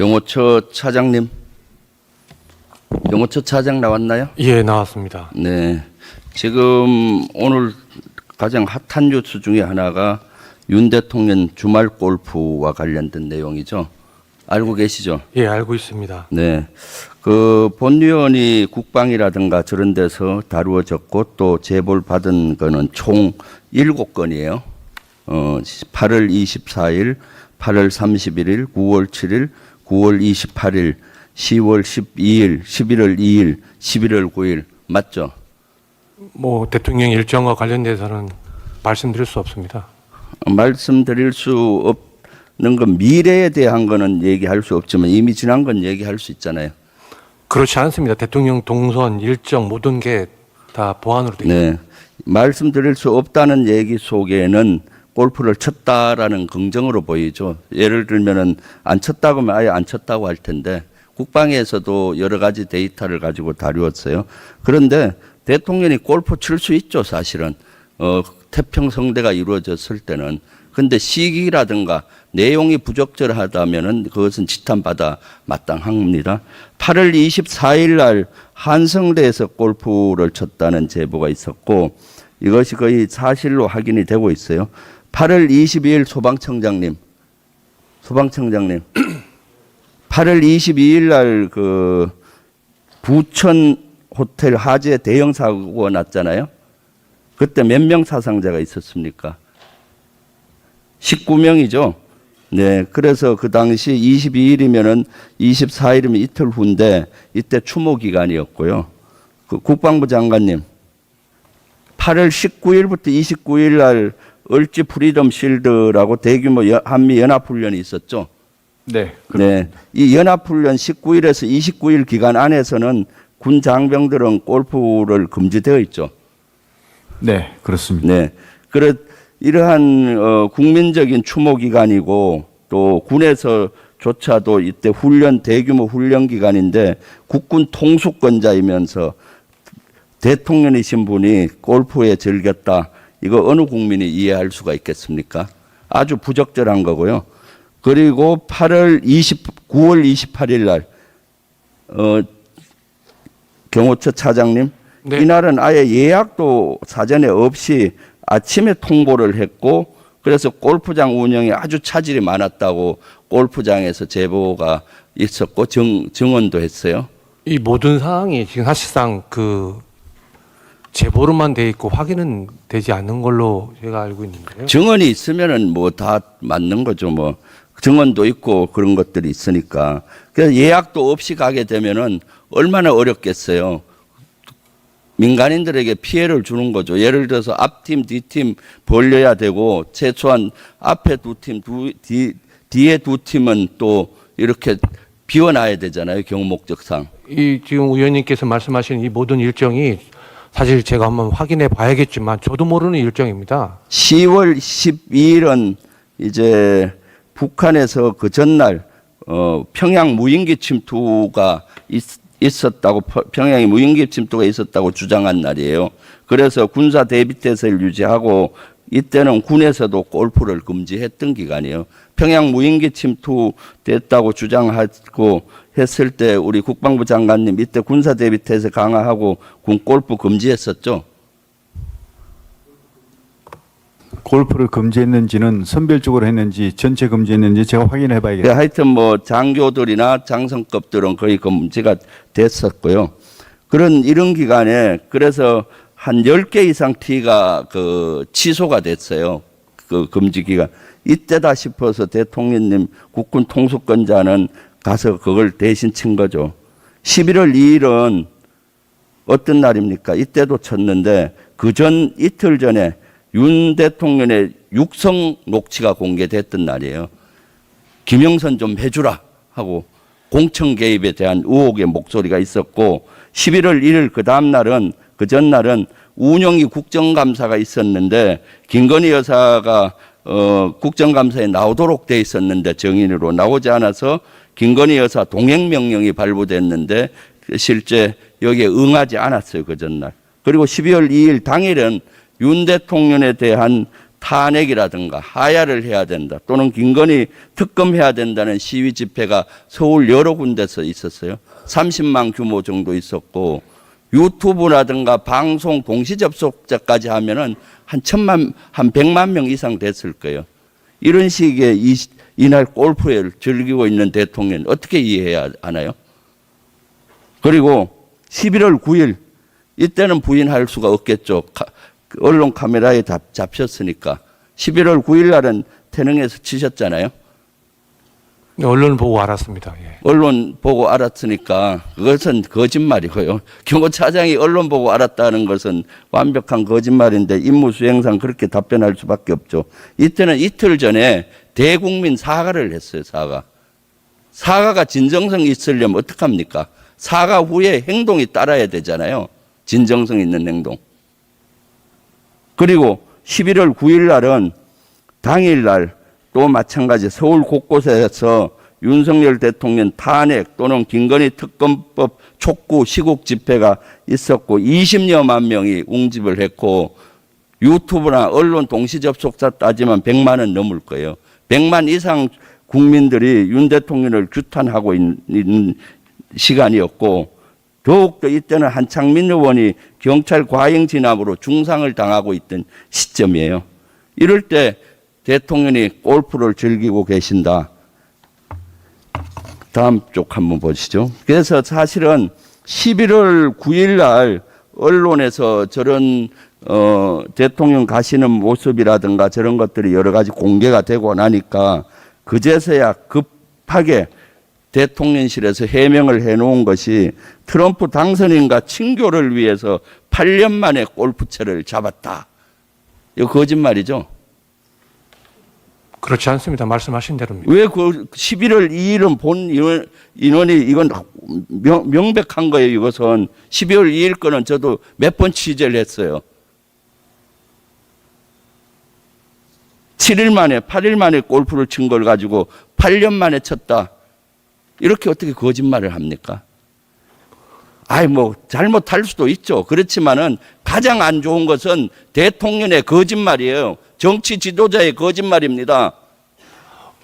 경호처 차장님, 경호처 차장 나왔나요? 예, 나왔습니다. 네. 지금 오늘 가장 핫한 뉴스 중에 하나가 윤 대통령 주말 골프와 관련된 내용이죠. 알고 계시죠? 예, 알고 있습니다. 네. 그 본위원이 국방이라든가 저런 데서 다루어졌고 또 제보를 받은 거는 총 7건이에요. 8월 24일, 8월 31일, 9월 7일, 9월 28일, 10월 12일, 11월 2일, 11월 9일 맞죠? 뭐 대통령 일정과 관련돼서는 말씀드릴 수 없습니다. 말씀드릴 수 없는 건 미래에 대한 거는 얘기할 수 없지만 이미 지난 건 얘기할 수 있잖아요. 그렇지 않습니다. 대통령 동선 일정 모든 게 다 보안으로 되어 있습니다. 네. 말씀드릴 수 없다는 얘기 속에는 골프를 쳤다라는 긍정으로 보이죠. 예를 들면은 안 쳤다고 하면 아예 안 쳤다고 할 텐데 국방에서도 여러 가지 데이터를 가지고 다루었어요. 그런데 대통령이 골프 칠 수 있죠, 사실은. 태평성대가 이루어졌을 때는. 근데 시기라든가 내용이 부적절하다면은 그것은 지탄받아 마땅합니다. 8월 24일 날 한성대에서 골프를 쳤다는 제보가 있었고 이것이 거의 사실로 확인이 되고 있어요. 8월 22일 소방청장님 8월 22일 날 그 부천 호텔 화재 대형 사고가 났잖아요. 그때 몇 명 사상자가 있었습니까? 19명이죠. 네. 그래서 그 당시 22일이면은 24일이면 이틀 후인데 이때 추모 기간이었고요. 그 국방부 장관님 8월 19일부터 29일 날 을지 프리덤 실드라고 대규모 한미 연합훈련이 있었죠. 네. 네. 이 연합훈련 19일에서 29일 기간 안에서는 군 장병들은 골프를 금지되어 있죠. 네, 그렇습니다. 네. 이러한 국민적인 추모 기간이고 또 군에서조차도 이때 대규모 훈련 기간인데 국군 통수권자이면서 대통령이신 분이 골프에 즐겼다. 이거 어느 국민이 이해할 수가 있겠습니까? 아주 부적절한 거고요. 그리고 9월 28일 날 경호처 차장님, 네. 이날은 아예 예약도 사전에 없이 아침에 통보를 했고 그래서 골프장 운영에 아주 차질이 많았다고 골프장에서 제보가 있었고 증언도 했어요. 이 모든 사항이 지금 사실상 그 제보로만 돼 있고 확인은 되지 않는 걸로 제가 알고 있는데요. 증언이 있으면은 뭐 다 맞는 거죠. 뭐 증언도 있고 그런 것들이 있으니까. 그래서 예약도 없이 가게 되면은 얼마나 어렵겠어요. 민간인들에게 피해를 주는 거죠. 예를 들어서 앞팀, 뒤팀 벌려야 되고 최소한 앞에 두 팀, 뒤에 두 팀은 또 이렇게 비워놔야 되잖아요. 경목적상. 이 지금 의원님께서 말씀하신 이 모든 일정이 사실 제가 한번 확인해 봐야겠지만 저도 모르는 일정입니다. 10월 12일은 이제 북한에서 그 전날 평양 무인기 침투가 있었다고 평양에 무인기 침투가 있었다고 주장한 날이에요. 그래서 군사 대비태세를 유지하고 이때는 군에서도 골프를 금지했던 기간이에요. 평양 무인기 침투됐다고 주장하고 했을 때 우리 국방부 장관님 이때 군사 대비태세 강화하고 군 골프 금지했었죠. 골프를 금지했는지는 선별적으로 했는지 전체 금지했는지 제가 확인해 봐야겠습니다. 하여튼 뭐 장교들이나 장성급들은 거의 금지가 됐었고요. 이런 기간에 그래서 한 10개 이상 티가 취소가 됐어요. 그 금지 기간. 이때다 싶어서 대통령님 국군 통수권자는 가서 그걸 대신 친 거죠. 11월 2일은 어떤 날입니까? 이때도 쳤는데 이틀 전에 윤 대통령의 육성 녹취가 공개됐던 날이에요. 김영선 좀 해주라 하고 공천 개입에 대한 의혹의 목소리가 있었고 11월 1일 그 전날은 운영이 국정감사가 있었는데 김건희 여사가 국정감사에 나오도록 돼 있었는데 정인으로 나오지 않아서 김건희 여사 동행명령이 발부됐는데 실제 여기에 응하지 않았어요. 그 전날. 그리고 12월 2일 당일은 윤 대통령에 대한 탄핵이라든가 하야를 해야 된다 또는 김건희 특검해야 된다는 시위 집회가 서울 여러 군데서 있었어요. 30만 규모 정도 있었고 유튜브라든가 방송 동시 접속자까지 하면은 한 100만 명 이상 됐을 거예요. 이런 식의 이날 골프를 즐기고 있는 대통령 어떻게 이해해야 하나요? 그리고 11월 9일 이때는 부인할 수가 없겠죠. 언론 카메라에 잡혔으니까 11월 9일 날은 태릉에서 치셨잖아요. 네, 언론 보고 알았습니다. 예. 언론 보고 알았으니까 그것은 거짓말이고요. 경호차장이 언론 보고 알았다는 것은 완벽한 거짓말인데 임무 수행상 그렇게 답변할 수밖에 없죠. 이때는 이틀 전에 대국민 사과를 했어요. 사과가 진정성이 있으려면 어떡합니까? 사과 후에 행동이 따라야 되잖아요. 진정성 있는 행동. 그리고 11월 9일 날은 당일날 또 마찬가지 서울 곳곳에서 윤석열 대통령 탄핵 또는 김건희 특검법 촉구 시국 집회가 있었고 20여만 명이 웅집을 했고 유튜브나 언론 동시 접속자 따지면 100만은 넘을 거예요. 100만 이상 국민들이 윤 대통령을 규탄하고 있는 시간이었고 더욱더 이때는 한창민 의원이 경찰 과잉 진압으로 중상을 당하고 있던 시점이에요. 이럴 때 대통령이 골프를 즐기고 계신다. 다음 쪽 한번 보시죠. 그래서 사실은 11월 9일 날 언론에서 저런 대통령 가시는 모습이라든가 저런 것들이 여러 가지 공개가 되고 나니까 그제서야 급하게 대통령실에서 해명을 해놓은 것이 트럼프 당선인과 친교를 위해서 8년 만에 골프채를 잡았다. 이거 거짓말이죠. 그렇지 않습니다. 말씀하신 대로입니다. 왜 그 11월 2일은 본 인원이 이건 명백한 거예요. 이것은 12월 2일 거는 저도 몇 번 취재를 했어요. 7일 만에 8일 만에 골프를 친 걸 가지고 8년 만에 쳤다. 이렇게 어떻게 거짓말을 합니까? 아이 뭐 잘못할 수도 있죠. 그렇지만은 가장 안 좋은 것은 대통령의 거짓말이에요. 정치 지도자의 거짓말입니다.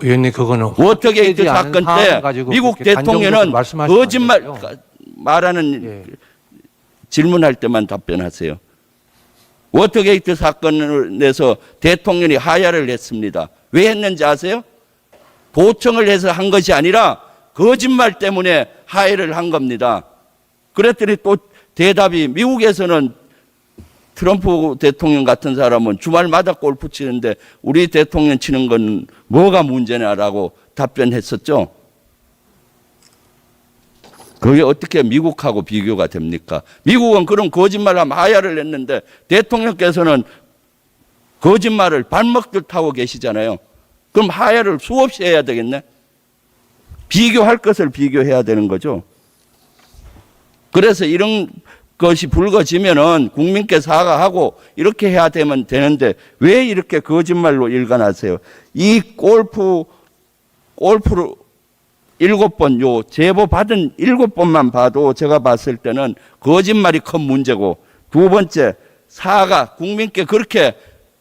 의원님 그거는 워터게이트 사건 때 미국 대통령은 거짓말 말하는 예. 질문할 때만 답변하세요. 워터게이트 사건에서 대통령이 하야를 했습니다. 왜 했는지 아세요? 도청을 해서 한 것이 아니라 거짓말 때문에 하야를 한 겁니다. 그랬더니 또 대답이 미국에서는 트럼프 대통령 같은 사람은 주말마다 골프 치는데 우리 대통령 치는 건 뭐가 문제냐라고 답변했었죠. 그게 어떻게 미국하고 비교가 됩니까? 미국은 그런 거짓말하면 하야를 했는데 대통령께서는 거짓말을 발먹듯 하고 계시잖아요. 그럼 하야를 수없이 해야 되겠네? 비교할 것을 비교해야 되는 거죠. 그래서 이런 것이 불거지면은 국민께 사과하고 이렇게 해야 되는데 왜 이렇게 거짓말로 일관하세요? 이 골프를 7번, 요 제보 받은 7번만 봐도 제가 봤을 때는 거짓말이 큰 문제고 두 번째 국민께 그렇게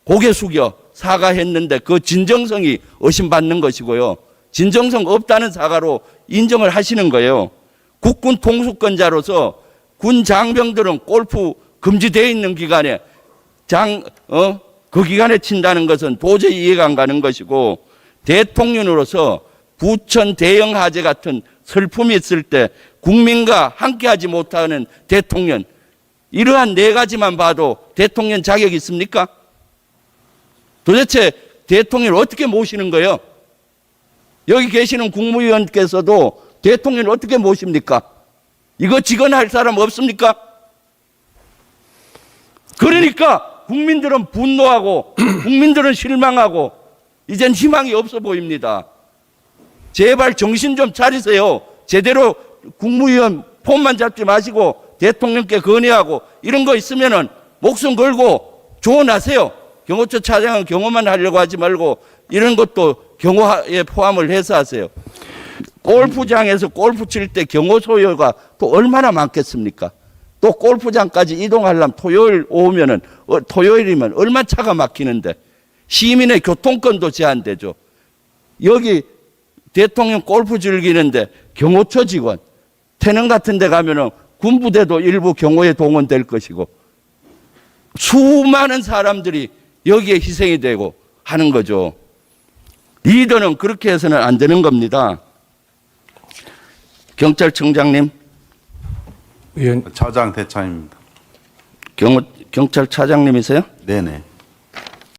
고개 숙여 사과했는데 그 진정성이 의심받는 것이고요. 진정성 없다는 사과로 인정을 하시는 거예요. 국군 통수권자로서 군 장병들은 골프 금지되어 있는 기간에 그 기간에 친다는 것은 도저히 이해가 안 가는 것이고 대통령으로서 부천 대형 화재 같은 슬픔이 있을 때 국민과 함께하지 못하는 대통령 이러한 네 가지만 봐도 대통령 자격이 있습니까? 도대체 대통령을 어떻게 모시는 거예요? 여기 계시는 국무위원께서도 대통령을 어떻게 모십니까? 이거 직언할 사람 없습니까? 그러니까 국민들은 분노하고 국민들은 실망하고 이젠 희망이 없어 보입니다. 제발 정신 좀 차리세요. 제대로 국무위원 폼만 잡지 마시고 대통령께 건의하고 이런 거 있으면은 목숨 걸고 조언하세요. 경호처 차장은 경호만 하려고 하지 말고 이런 것도 경호에 포함을 해서 하세요. 골프장에서 골프 칠 때 경호 소요가 또 얼마나 많겠습니까? 또 골프장까지 이동하려면 토요일이면 얼마나 차가 막히는데 시민의 교통권도 제한되죠. 여기 대통령 골프 즐기는데 경호처 직원, 태릉 같은 데 가면은 군부대도 일부 경호에 동원될 것이고 수많은 사람들이 여기에 희생이 되고 하는 거죠. 리더는 그렇게 해서는 안 되는 겁니다. 경찰청장님, 의원 차장 대차입니다. 경찰차장님이세요? 네네.